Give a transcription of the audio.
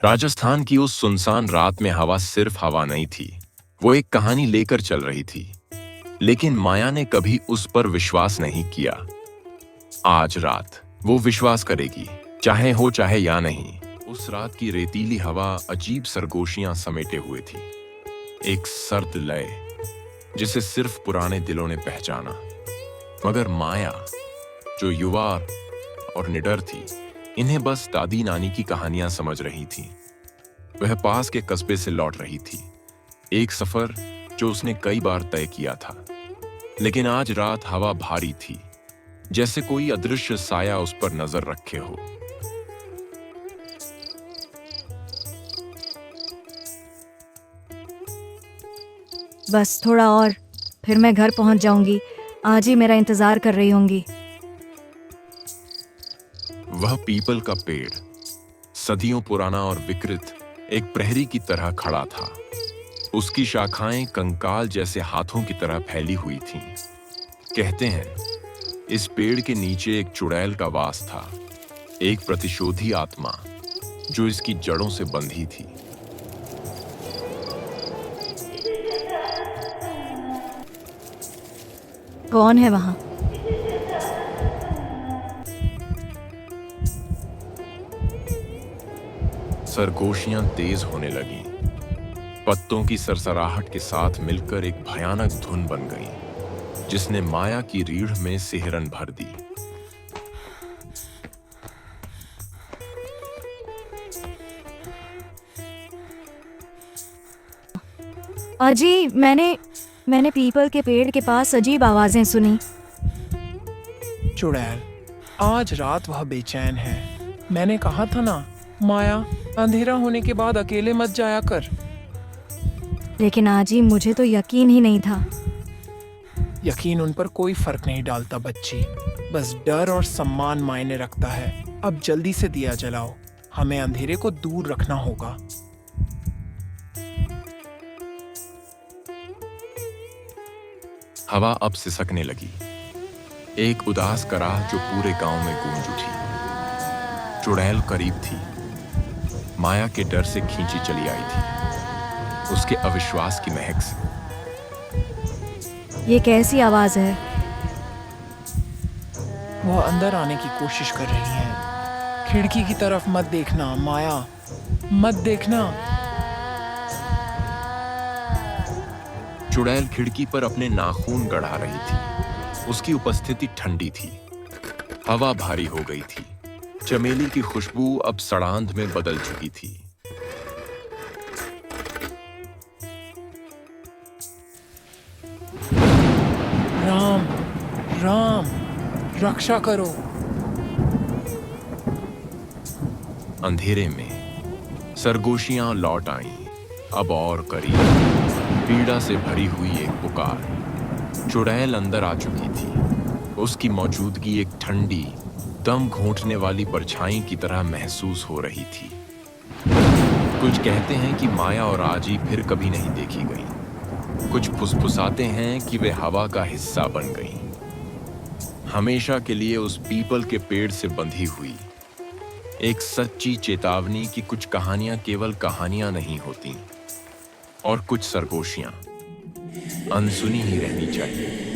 राजस्थान की उस सुनसान रात में हवा सिर्फ हवा नहीं थी, वो एक कहानी लेकर चल रही थी। लेकिन माया ने कभी उस पर विश्वास नहीं किया। आज रात वो विश्वास करेगी, चाहे हो चाहे या नहीं। उस रात की रेतीली हवा अजीब सरगोशियां समेटे हुए थी। एक सर्द लय जिसे सिर्फ पुराने दिलों ने पहचाना। मगर माया, जो युवा और निडर थी, इन्हें बस दादी नानी की कहानियां समझ रही थी। वह पास के कस्बे से लौट रही थी, एक सफर जो उसने कई बार तय किया था। लेकिन आज रात हवा भारी थी, जैसे कोई अदृश्य साया उस पर नजर रखे हो। बस थोड़ा और, फिर मैं घर पहुंच जाऊंगी। आज ही मेरा इंतजार कर रही होंगी। वह पीपल का पेड़, सदियों पुराना और विकृत, एक प्रहरी की तरह खड़ा था। उसकी शाखाएं कंकाल जैसे हाथों की तरह फैली हुई थीं। कहते हैं, इस पेड़ के नीचे एक चुड़ैल का वास था, एक प्रतिशोधी आत्मा जो इसकी जड़ों से बंधी थी। कौन है वहां? सरगोशियां तेज होने लगीं। पत्तों की सरसराहट के साथ मिलकर एक भयानक धुन बन गई, जिसने माया की रीढ़ में सिहरन भर दी। अजी, मैंने पीपल के पेड़ के पास अजीब आवाजें सुनी। चुड़ैल, आज रात वह बेचैन है। मैंने कहा था ना, माया, अंधेरा होने के बाद अकेले मत जाया कर। लेकिन आजी, मुझे तो यकीन ही नहीं था। यकीन उन पर कोई फर्क नहीं डालता बच्ची, बस डर और सम्मान मायने रखता है। अब जल्दी से दिया जलाओ, हमें अंधेरे को दूर रखना होगा। हवा अब सिसकने लगी, एक उदास कराह जो पूरे गांव में गूंज उठी। चुड़ैल करीब थी, माया के डर से खींची चली आई थी, उसके अविश्वास की महक से। ये कैसी आवाज है? वह अंदर आने की कोशिश कर रही है। खिड़की की तरफ मत देखना माया, मत देखना। चुड़ैल खिड़की पर अपने नाखून गड़ा रही थी। उसकी उपस्थिति ठंडी थी, हवा भारी हो गई थी। चमेली की खुशबू अब सड़ांध में बदल चुकी थी। राम, राम, रक्षा करो। अंधेरे में सरगोशियां लौट आईं, अब और करीब, पीड़ा से भरी हुई एक पुकार। चुड़ैल अंदर आ चुकी थी। उसकी मौजूदगी एक ठंडी, दम घोंटने वाली परछाई की तरह महसूस हो रही थी। कुछ कहते हैं कि माया और आजी फिर कभी नहीं देखी गई। कुछ फुसफुसाते हैं कि वे हवा का हिस्सा बन गईं। हमेशा के लिए उस पीपल के पेड़ से बंधी हुई। एक सच्ची चेतावनी कि कुछ कहानियां केवल कहानियां नहीं होती, और कुछ सरगोशियां अनसुनी ही रहनी चाहिए।